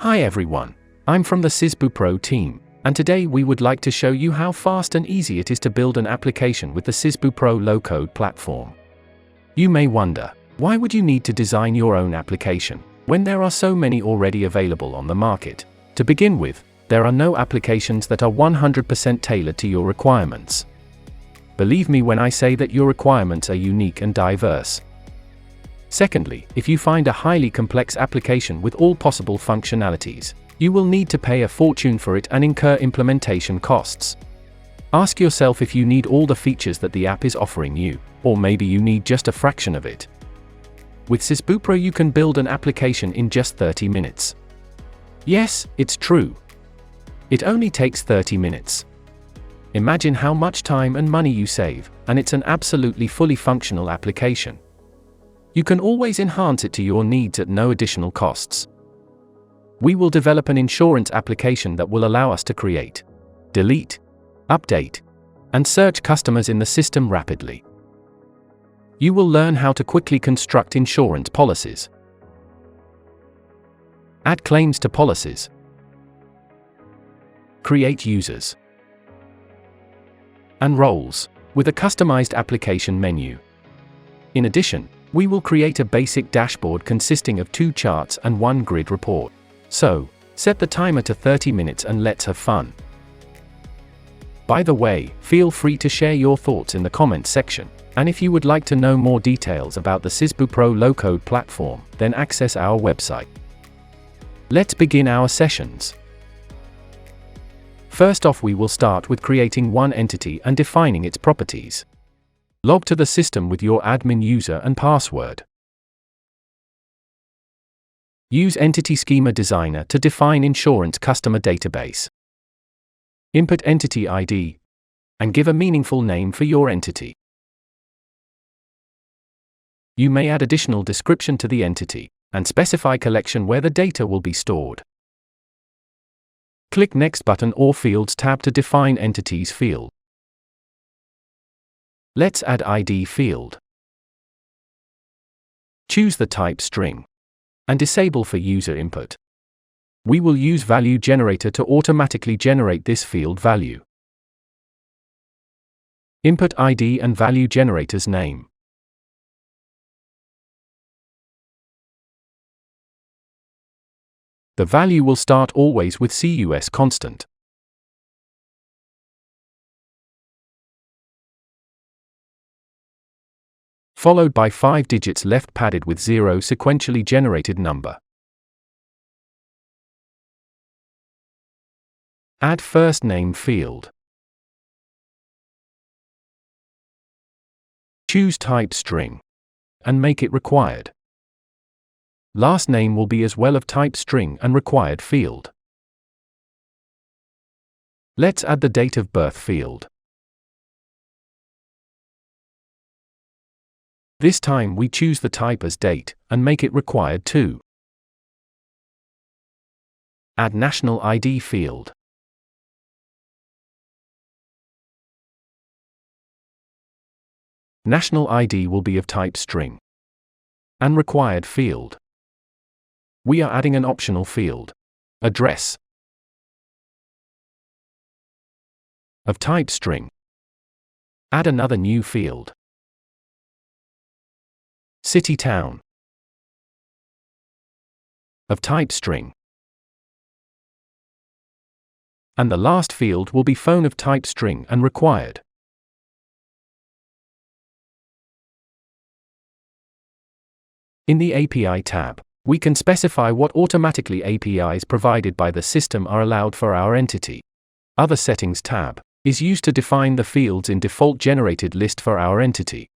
Hi everyone, I'm from the Sysbu Pro team, and today we would like to show you how fast and easy it is to build an application with the Sysbu Pro low-code platform. You may wonder, why would you need to design your own application, when there are so many already available on the market? To begin with, there are no applications that are 100% tailored to your requirements. Believe me when I say that your requirements are unique and diverse. Secondly, if you find a highly complex application with all possible functionalities, you will need to pay a fortune for it and incur implementation costs. Ask yourself if you need all the features that the app is offering you, or maybe you need just a fraction of it. With Sysbu Pro you can build an application in just 30 minutes. Yes, it's true. It only takes 30 minutes. Imagine how much time and money you save, and it's an absolutely fully functional application. You can always enhance it to your needs at no additional costs. We will develop an insurance application that will allow us to create, delete, update, and search customers in the system rapidly. You will learn how to quickly construct insurance policies, add claims to policies, create users and roles, with a customized application menu. In addition, we will create a basic dashboard consisting of 2 charts and 1 grid report. So, set the timer to 30 minutes and let's have fun. By the way, feel free to share your thoughts in the comments section, and if you would like to know more details about the Sysbu Pro low-code platform, then access our website. Let's begin our sessions. First off, we will start with creating one entity and defining its properties. Log to the system with your admin user and password. Use Entity Schema Designer to define insurance customer database. Input entity ID and give a meaningful name for your entity. You may add additional description to the entity and specify collection where the data will be stored. Click Next button or Fields tab to define Entities field. Let's add ID field. Choose the type string and disable for user input. We will use Value Generator to automatically generate this field value. Input ID and Value Generator's name. The value will start always with CUS constant. Followed by 5 digits left padded with 0 sequentially generated number. Add first name field. Choose type string and make it required. Last name will be as well of type string and required field. Let's add the date of birth field. This time we choose the type as date, and make it required too. Add National ID field. National ID will be of type string. And required field. We are adding an optional field. Address. Of type string. Add another new field. City town. Of type string. And the last field will be phone of type string and required. In the API tab, we can specify what automatically APIs provided by the system are allowed for our entity. Other settings tab is used to define the fields in default generated list for our entity.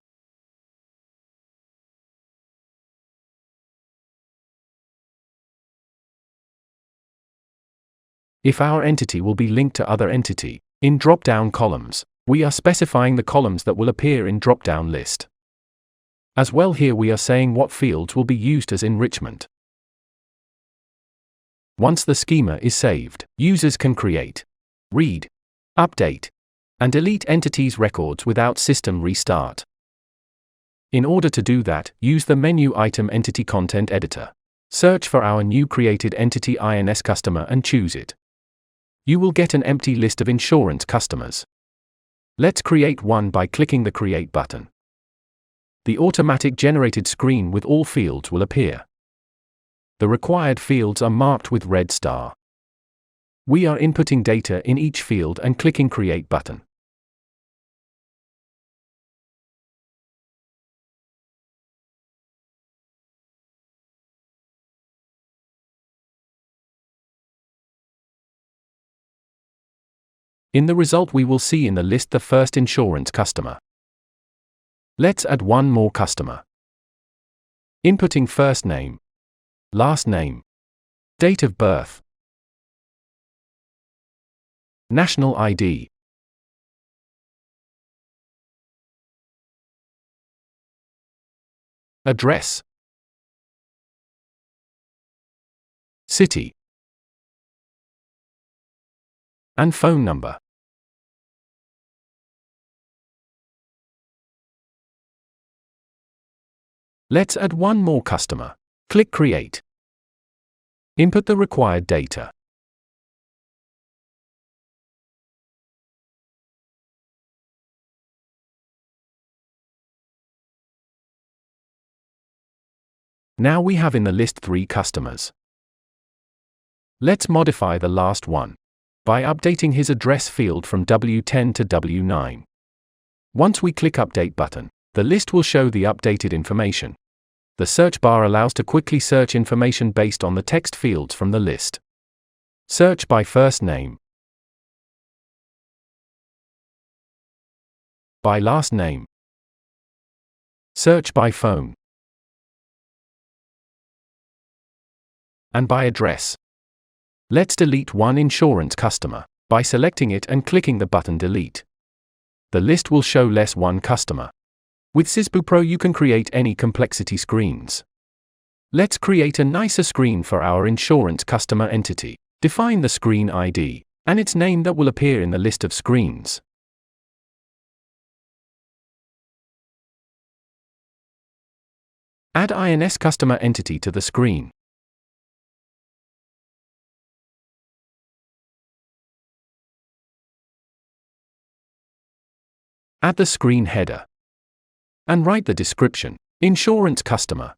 If our entity will be linked to other entity, in drop-down columns, we are specifying the columns that will appear in drop-down list. As well, here we are saying what fields will be used as enrichment. Once the schema is saved, users can create, read, update, and delete entities records without system restart. In order to do that, use the menu item Entity Content Editor. Search for our new created entity INS customer and choose it. You will get an empty list of insurance customers. Let's create one by clicking the Create button. The automatic generated screen with all fields will appear. The required fields are marked with red star. We are inputting data in each field and clicking Create button. In the result we will see in the list the first insurance customer. Let's add one more customer. Inputting first name, last name, date of birth, national ID, address, city, and phone number. Let's add one more customer. Click Create. Input the required data. Now we have in the list 3 customers. Let's modify the last one by updating his address field from W10 to W9. Once we click Update button, the list will show the updated information. The search bar allows to quickly search information based on the text fields from the list. Search by first name, by last name, search by phone, and by address. Let's delete one insurance customer by selecting it and clicking the button Delete. The list will show less one customer. With Sysbu Pro you can create any complexity screens. Let's create a nicer screen for our insurance customer entity. Define the screen ID and its name that will appear in the list of screens. Add INS customer entity to the screen. Add the screen header. And write the description, Insurance Customer.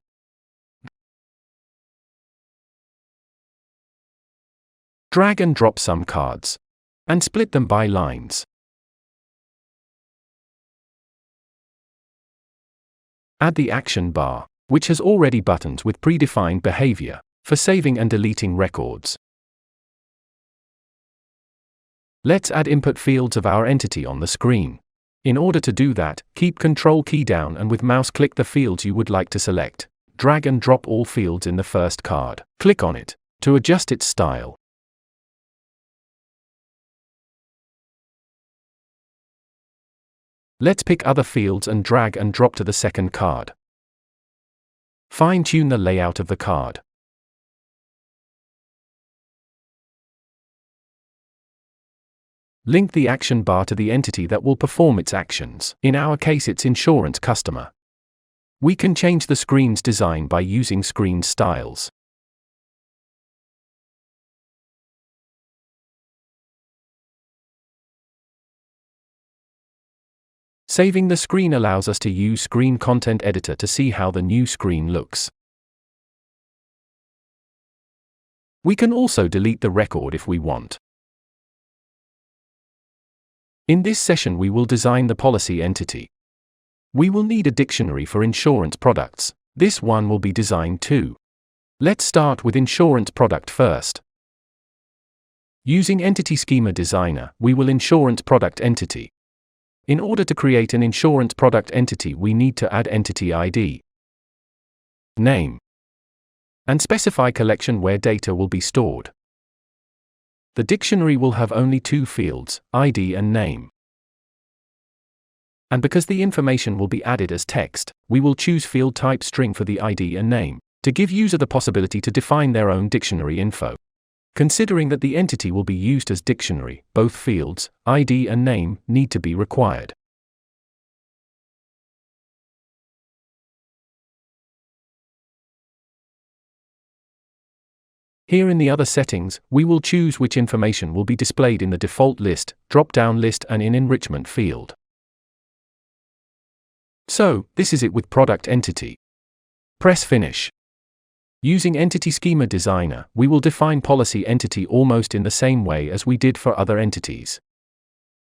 Drag and drop some cards. And split them by lines. Add the action bar, which has already buttons with predefined behavior, for saving and deleting records. Let's add input fields of our entity on the screen. In order to do that, keep Ctrl key down and with mouse click the fields you would like to select. Drag and drop all fields in the first card. Click on it to adjust its style. Let's pick other fields and drag and drop to the second card. Fine-tune the layout of the card. Link the action bar to the entity that will perform its actions. In our case it's Insurance Customer. We can change the screen's design by using screen styles. Saving the screen allows us to use Screen Content Editor to see how the new screen looks. We can also delete the record if we want. In this session we will design the policy entity. We will need a dictionary for insurance products. This one will be designed too. Let's start with insurance product first. Using Entity Schema Designer, we will insurance product entity. In order to create an insurance product entity we need to add entity ID, name, and specify collection where data will be stored. The dictionary will have only 2 fields, ID and name. And because the information will be added as text, we will choose field type string for the ID and name, to give user the possibility to define their own dictionary info. Considering that the entity will be used as dictionary, both fields, ID and name, need to be required. Here in the Other settings, we will choose which information will be displayed in the default list, drop-down list and in enrichment field. So, this is it with product entity. Press Finish. Using Entity Schema Designer, we will define policy entity almost in the same way as we did for other entities.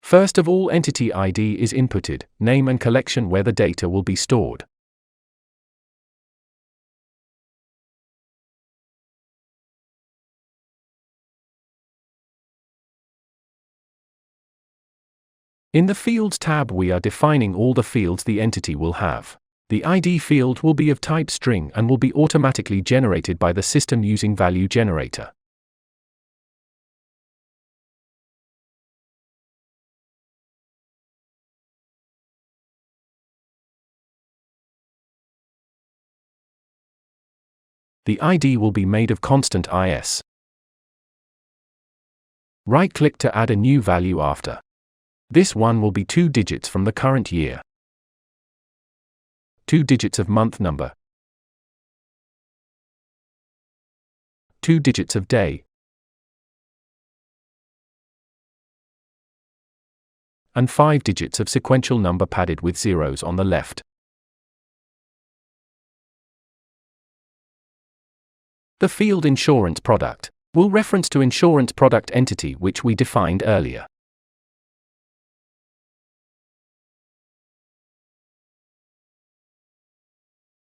First of all, entity ID is inputted, name and collection where the data will be stored. In the Fields tab, we are defining all the fields the entity will have. The ID field will be of type string and will be automatically generated by the system using Value Generator. The ID will be made of constant is. Right-click to add a new value after. This one will be 2 digits from the current year. 2 digits of month number. 2 digits of day. And 5 digits of sequential number padded with zeros on the left. The field Insurance Product will reference to Insurance Product entity which we defined earlier.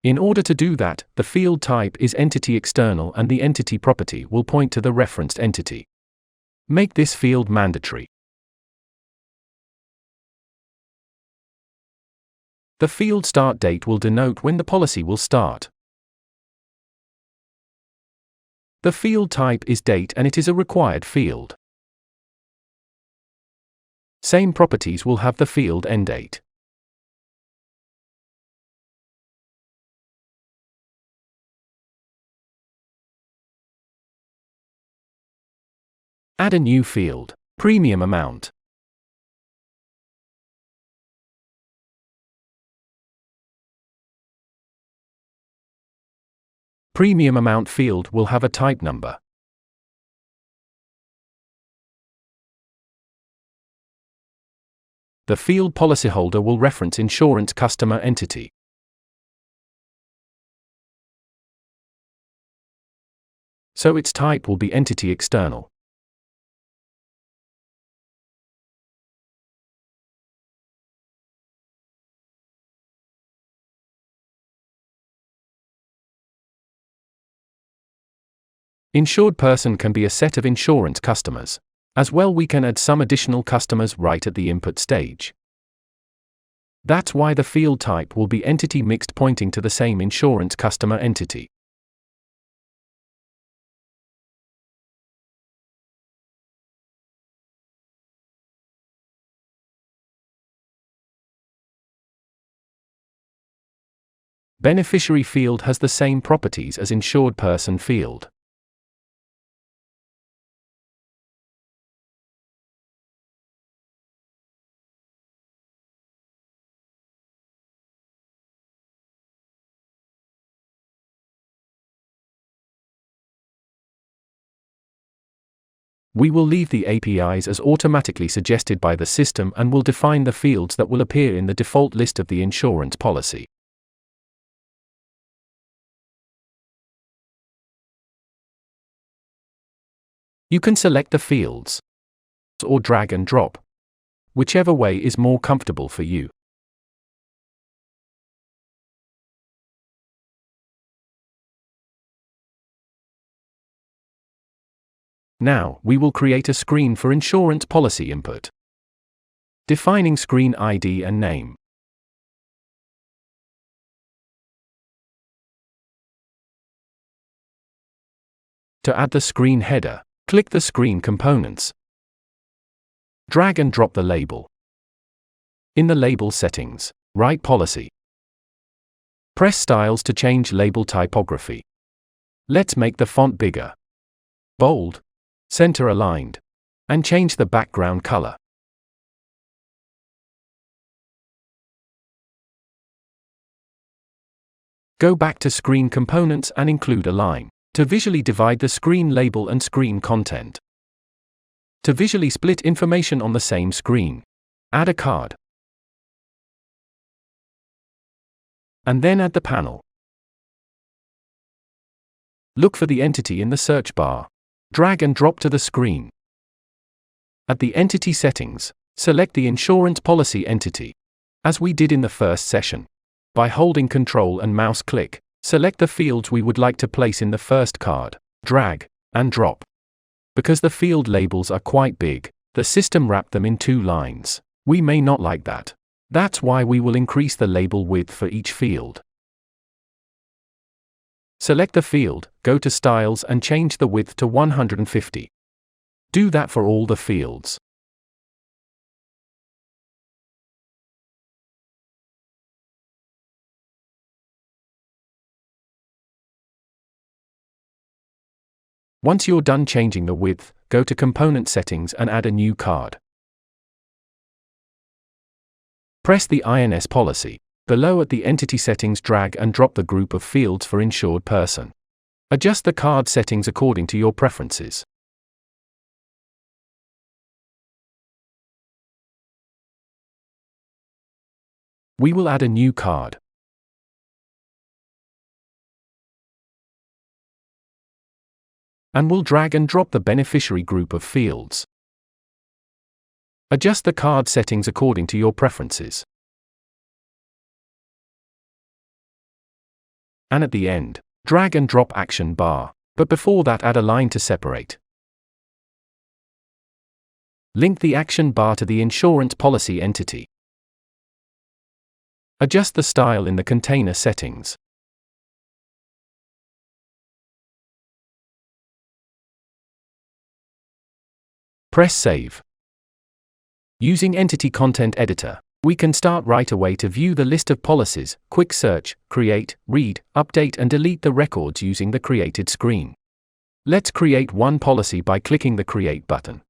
In order to do that, the field type is Entity External and the entity property will point to the referenced entity. Make this field mandatory. The field Start Date will denote when the policy will start. The field type is Date and it is a required field. Same properties will have the field End Date. Add a new field, Premium Amount. Premium Amount field will have a type number. The field Policyholder will reference Insurance Customer entity. So its type will be Entity External. Insured person can be a set of insurance customers. As well, we can add some additional customers right at the input stage. That's why the field type will be Entity Mixed, pointing to the same insurance customer entity. Beneficiary field has the same properties as Insured Person field. We will leave the APIs as automatically suggested by the system and will define the fields that will appear in the default list of the insurance policy. You can select the fields or drag and drop, whichever way is more comfortable for you. Now, we will create a screen for insurance policy input. Defining screen ID and name. To add the screen header, click the screen components. Drag and drop the label. In the label settings, write policy. Press styles to change label typography. Let's make the font bigger, bold, center aligned, and change the background color. Go back to screen components and include a line. To visually divide the screen label and screen content. To visually split information on the same screen. Add a card. And then add the panel. Look for the entity in the search bar. Drag and drop to the screen. At the entity settings, select the insurance policy entity. As we did in the first session. By holding Ctrl and mouse click, select the fields we would like to place in the first card, drag, and drop. Because the field labels are quite big, the system wrapped them in 2 lines. We may not like that. That's why we will increase the label width for each field. Select the field, go to Styles and change the width to 150. Do that for all the fields. Once you're done changing the width, go to Component Settings and add a new card. Press the INS policy. Below at the Entity Settings, drag and drop the group of fields for insured person. Adjust the card settings according to your preferences. We will add a new card. And we'll drag and drop the beneficiary group of fields. Adjust the card settings according to your preferences. And at the end, drag and drop action bar, but before that add a line to separate. Link the action bar to the insurance policy entity. Adjust the style in the container settings. Press Save. Using Entity Content Editor, we can start right away to view the list of policies, quick search, create, read, update and delete the records using the created screen. Let's create one policy by clicking the Create button.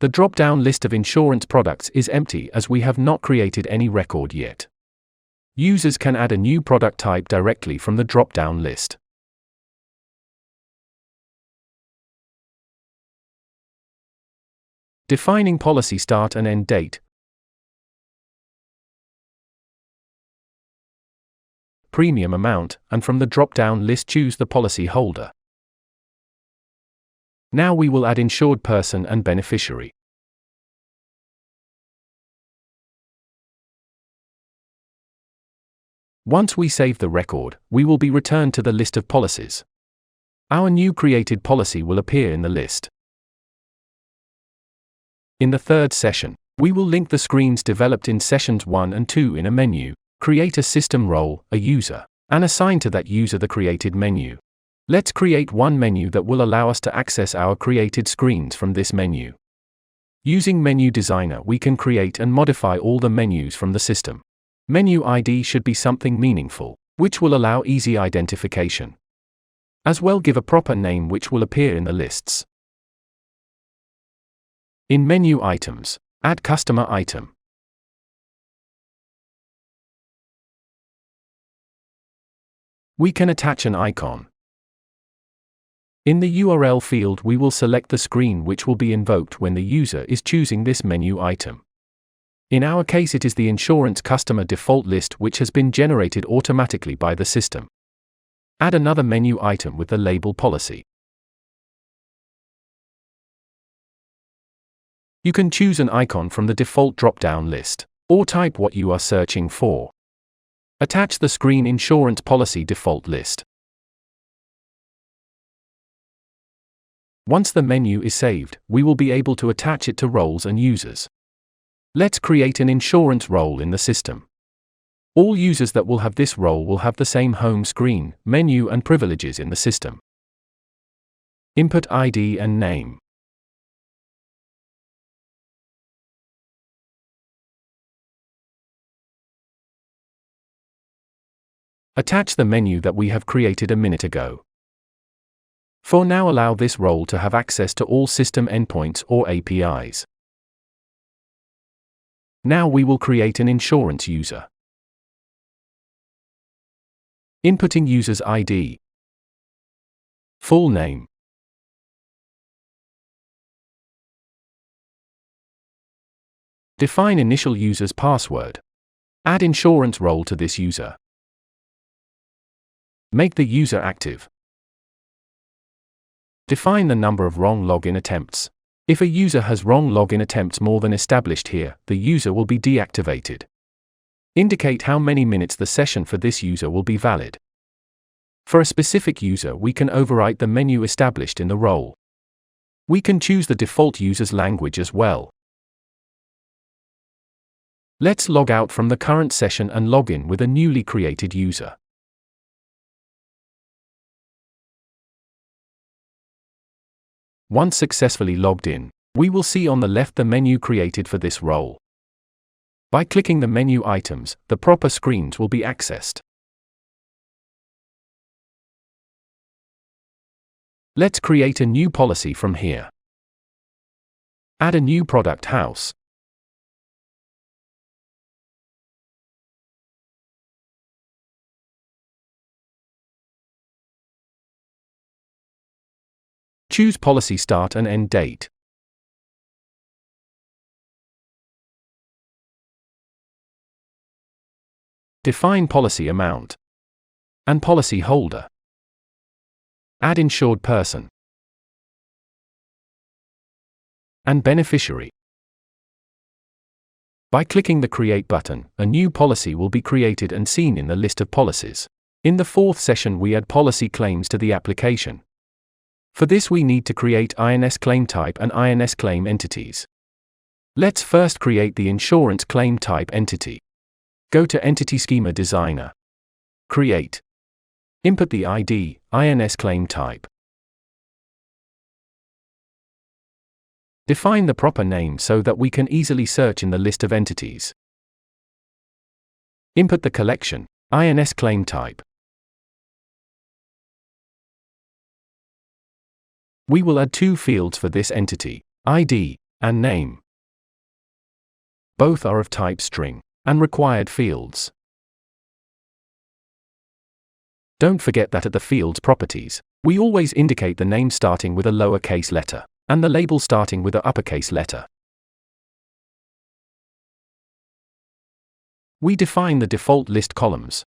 The drop-down list of insurance products is empty as we have not created any record yet. Users can add a new product type directly from the drop-down list. Defining policy start and end date. Premium amount, and from the drop-down list choose the policy holder. Now we will add insured person and beneficiary. Once we save the record, we will be returned to the list of policies. Our new created policy will appear in the list. In the third session, we will link the screens developed in sessions 1 and 2 in a menu, create a system role, a user, and assign to that user the created menu. Let's create one menu that will allow us to access our created screens from this menu. Using Menu Designer, we can create and modify all the menus from the system. Menu ID should be something meaningful, which will allow easy identification. As well, give a proper name which will appear in the lists. In Menu Items, add Customer Item. We can attach an icon. In the URL field, we will select the screen which will be invoked when the user is choosing this menu item. In our case, it is the insurance customer default list which has been generated automatically by the system. Add another menu item with the label policy. You can choose an icon from the default drop-down list, or type what you are searching for. Attach the screen insurance policy default list. Once the menu is saved, we will be able to attach it to roles and users. Let's create an insurance role in the system. All users that will have this role will have the same home screen, menu and privileges in the system. Input ID and name. Attach the menu that we have created a minute ago. For now, allow this role to have access to all system endpoints or APIs. Now we will create an insurance user. Inputting user's ID. Full name. Define initial user's password. Add insurance role to this user. Make the user active. Define the number of wrong login attempts. If a user has wrong login attempts more than established here, the user will be deactivated. Indicate how many minutes the session for this user will be valid. For a specific user, we can overwrite the menu established in the role. We can choose the default user's language as well. Let's log out from the current session and log in with a newly created user. Once successfully logged in, we will see on the left the menu created for this role. By clicking the menu items, the proper screens will be accessed. Let's create a new policy from here. Add a new product house. Choose policy start and end date. Define policy amount and policy holder. Add insured person and beneficiary. By clicking the Create button, a new policy will be created and seen in the list of policies. In the fourth session, we add policy claims to the application. For this, we need to create INS claim type and INS claim entities. Let's first create the insurance claim type entity. Go to Entity Schema Designer. Create. Input the ID, INS claim type. Define the proper name so that we can easily search in the list of entities. Input the collection, INS claim type. We will add two fields for this entity, ID and name. Both are of type string and required fields. Don't forget that at the field's properties, we always indicate the name starting with a lowercase letter and the label starting with an uppercase letter. We define the default list columns,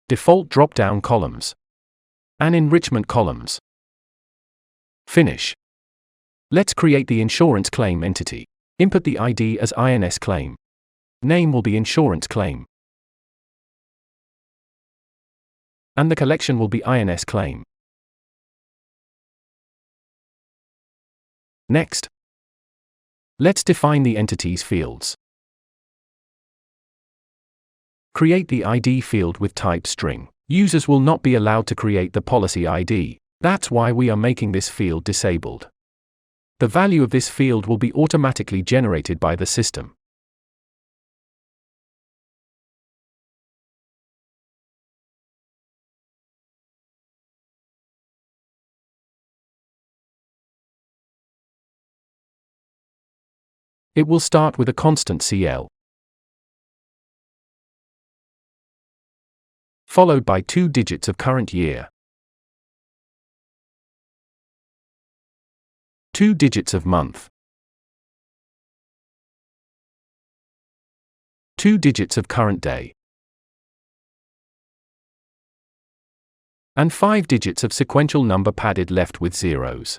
default drop-down columns, and enrichment columns. Finish. Let's create the insurance claim entity. Input the ID as INS claim. Name will be insurance claim. And the collection will be INS claim. Next, let's define the entities fields. Create the ID field with type string. Users will not be allowed to create the policy ID. That's why we are making this field disabled. The value of this field will be automatically generated by the system. It will start with a constant CL, followed by 2 digits of current year, 2 digits of month, 2 digits of current day, and 5 digits of sequential number padded left with zeros.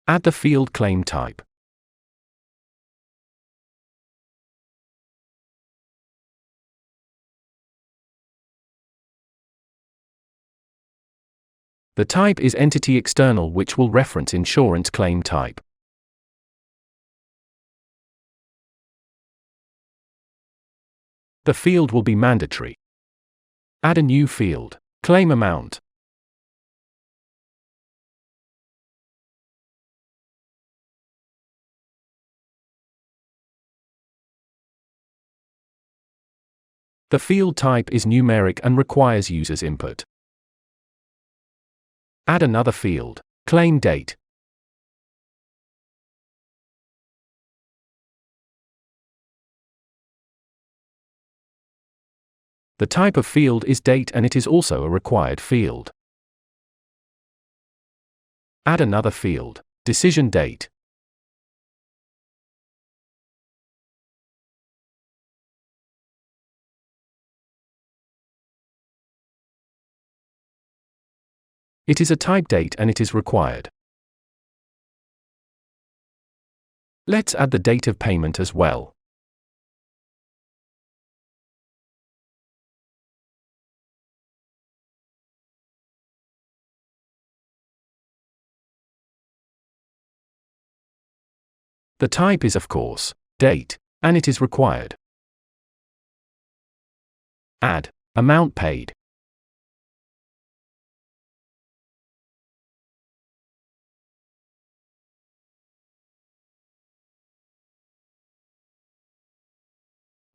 Add the field claim type. The type is entity external, which will reference insurance claim type. The field will be mandatory. Add a new field, claim amount. The field type is numeric and requires user's input. Add another field, claim date. The type of field is date and it is also a required field. Add another field, decision date. It is a type date and it is required. Let's add the date of payment as well. The type is of course, date, and it is required. Add amount paid.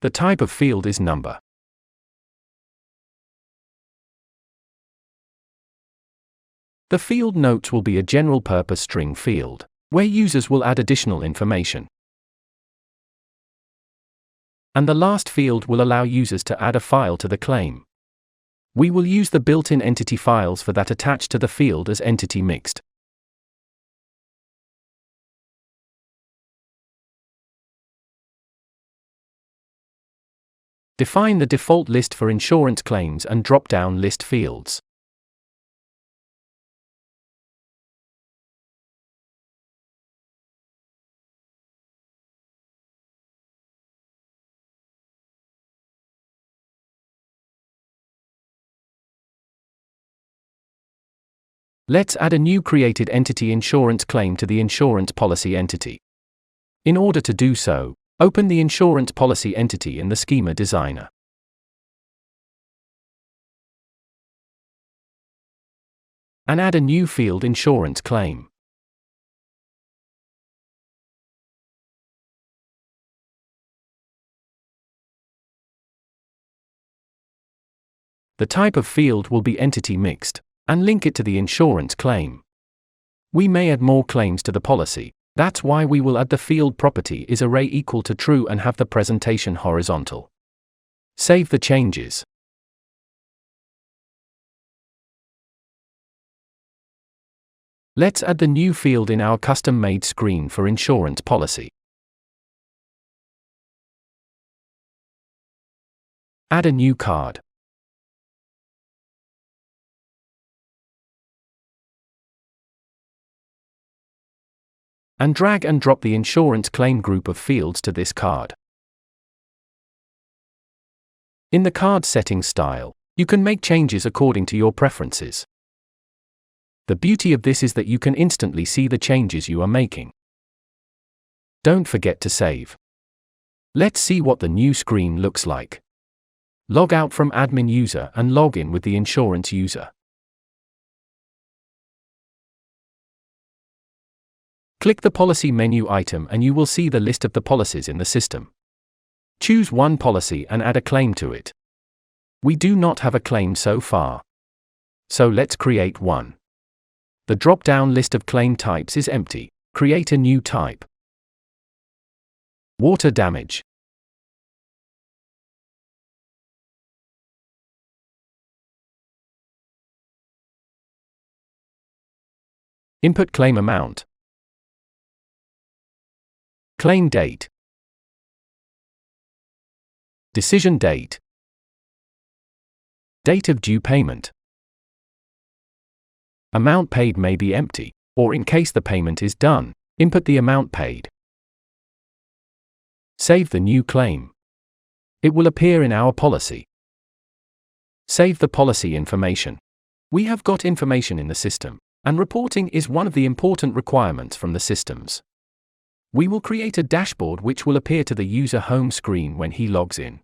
The type of field is number. The field notes will be a general-purpose string field, where users will add additional information. And the last field will allow users to add a file to the claim. We will use the built-in entity files for that attached to the field as entity mixed. Define the default list for insurance claims and drop-down list fields. Let's add a new created entity insurance claim to the insurance policy entity. In order to do so, open the insurance policy entity in the Schema Designer. And add a new field insurance claim. The type of field will be entity mixed, and link it to the insurance claim. We may add more claims to the policy. That's why we will add the field property is array equal to true and have the presentation horizontal. Save the changes. Let's add the new field in our custom-made screen for insurance policy. Add a new card. And drag and drop the insurance claim group of fields to this card. In the card settings style, you can make changes according to your preferences. The beauty of this is that you can instantly see the changes you are making. Don't forget to save. Let's see what the new screen looks like. Log out from admin user and log in with the insurance user. Click the policy menu item and you will see the list of the policies in the system. Choose one policy and add a claim to it. We do not have a claim so far. So let's create one. The drop-down list of claim types is empty. Create a new type. Water damage. Input claim amount. Claim date. Decision date. Date of due payment. Amount paid may be empty, or in case the payment is done, input the amount paid. Save the new claim. It will appear in our policy. Save the policy information. We have got information in the system, and reporting is one of the important requirements from the systems. We will create a dashboard which will appear to the user home screen when he logs in.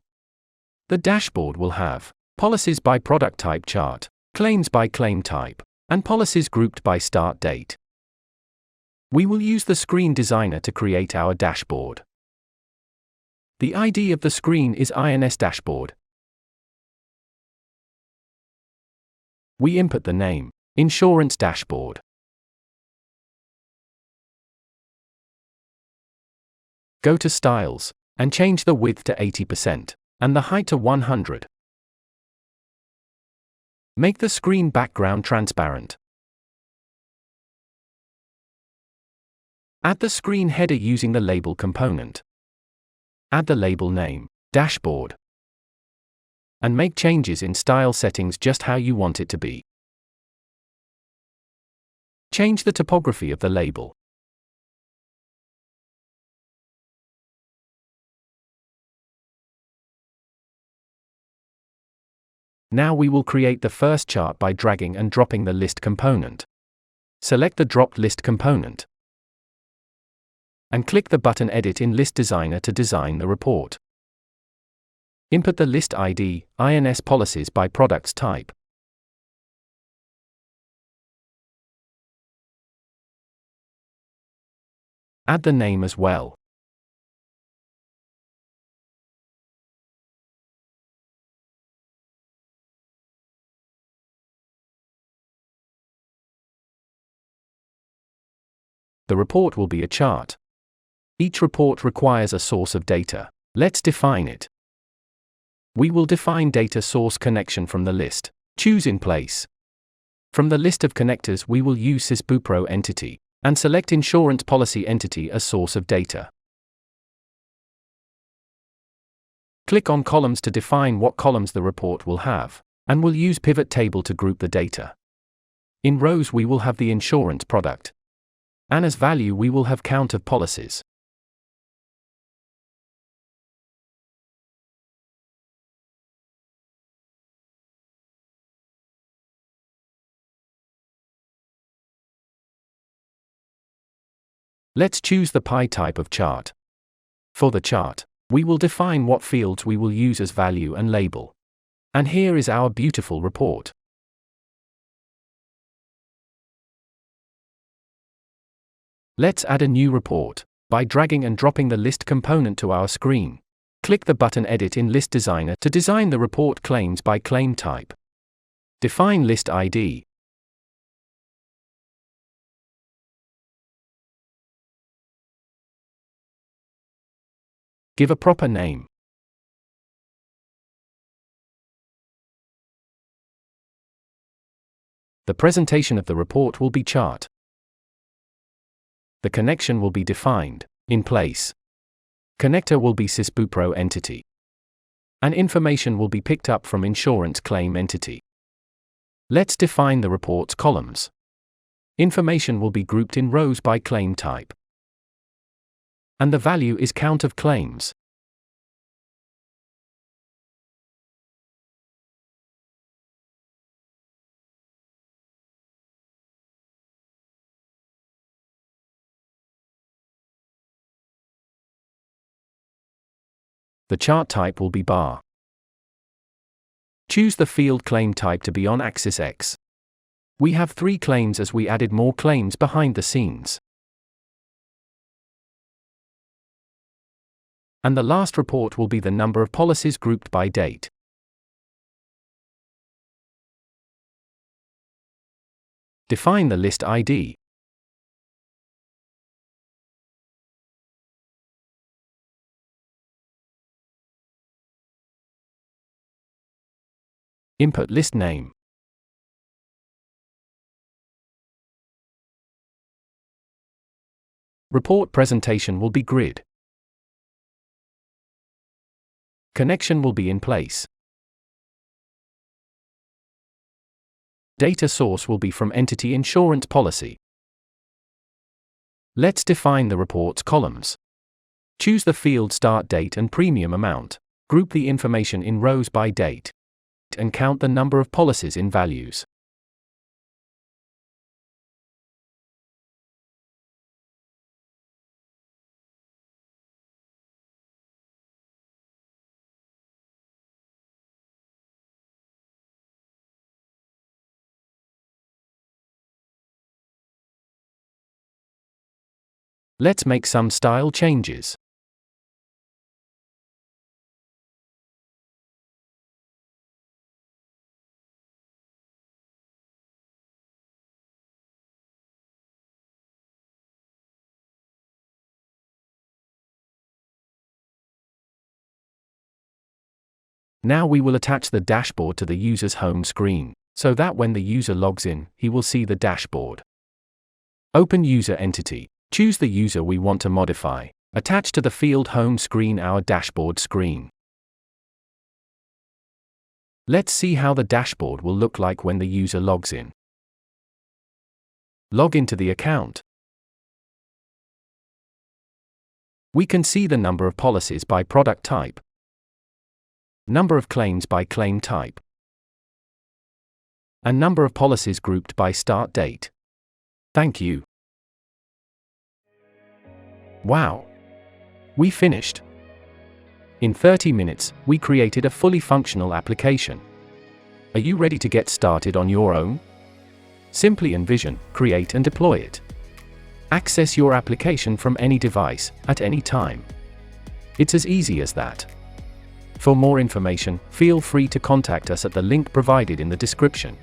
The dashboard will have policies by product type chart, claims by claim type, and policies grouped by start date. We will use the Screen Designer to create our dashboard. The ID of the screen is INS Dashboard. We input the name, Insurance Dashboard. Go to Styles, and change the width to 80%, and the height to 100. Make the screen background transparent. Add the screen header using the label component. Add the label name, dashboard. And make changes in style settings just how you want it to be. Change the typography of the label. Now we will create the first chart by dragging and dropping the list component. Select the dropped list component. And click the button Edit in List Designer to design the report. Input the list ID, INS policies by products type. Add the name as well. The report will be a chart. Each report requires a source of data. Let's define it. We will define data source connection from the list. Choose in place. From the list of connectors we will use Sysbu Pro entity, and select insurance policy entity as source of data. Click on columns to define what columns the report will have, and we'll use pivot table to group the data. In rows we will have the insurance product. And as value we will have count of policies. Let's choose the pie type of chart. For the chart, we will define what fields we will use as value and label. And here is our beautiful report. Let's add a new report by dragging and dropping the list component to our screen. Click the button Edit in List Designer to design the report claims by claim type. Define list ID. Give a proper name. The presentation of the report will be chart. The connection will be defined in place. Connector will be Sysbu Pro entity. And information will be picked up from insurance claim entity. Let's define the report's columns. Information will be grouped in rows by claim type. And the value is count of claims. The chart type will be bar. Choose the field claim type to be on axis X. We have 3 claims as we added more claims behind the scenes. And the last report will be the number of policies grouped by date. Define the list ID. Input list name. Report presentation will be grid. Connection will be in place. Data source will be from entity insurance policy. Let's define the report's columns. Choose the field start date and premium amount. Group the information in rows by date. And count the number of policies in values. Let's make some style changes. Now we will attach the dashboard to the user's home screen. so that when the user logs in, he will see the dashboard. Open User Entity. Choose the user we want to modify. Attach to the field Home screen our dashboard screen. Let's see how the dashboard will look like when the user logs in. Log into the account. We can see the number of policies by product type, number of claims by claim type, and number of policies grouped by start date. Thank you. Wow! We finished. In 30 minutes, we created a fully functional application. Are you ready to get started on your own? Simply envision, create and deploy it. Access your application from any device, at any time. It's as easy as that. For more information, feel free to contact us at the link provided in the description.